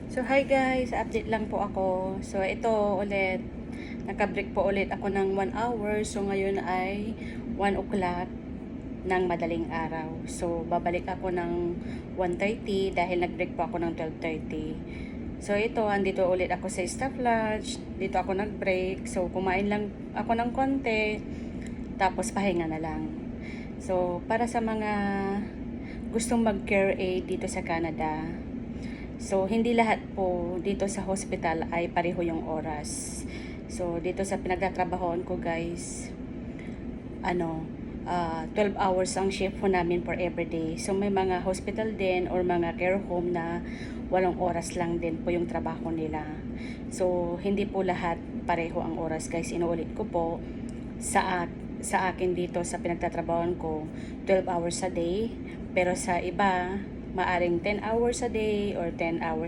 So hi guys, update lang po ako. So ito ulit, nakabreak po ulit ako ng 1 hour. So ngayon ay 1 o'clock ng madaling araw. So babalik ako ng 1:30 dahil nagbreak po ako ng 12:30. So ito, andito ulit ako sa staff lunch. Dito ako nagbreak. So kumain lang ako ng konti. Tapos pahinga na lang. So para sa mga gustong mag-care aid dito sa Canada, so, hindi lahat po dito sa hospital ay pareho yung oras. So, dito sa pinagtatrabahoan ko guys, 12 hours ang shift po namin for everyday. So, may mga hospital din or mga care home na 8 oras lang din po yung trabaho nila. So, hindi po lahat pareho ang oras guys. Inuulit ko po, sa akin dito sa pinagtatrabahoan ko, 12 hours a day. Pero sa iba, maaring 10 hours a day or 10 hours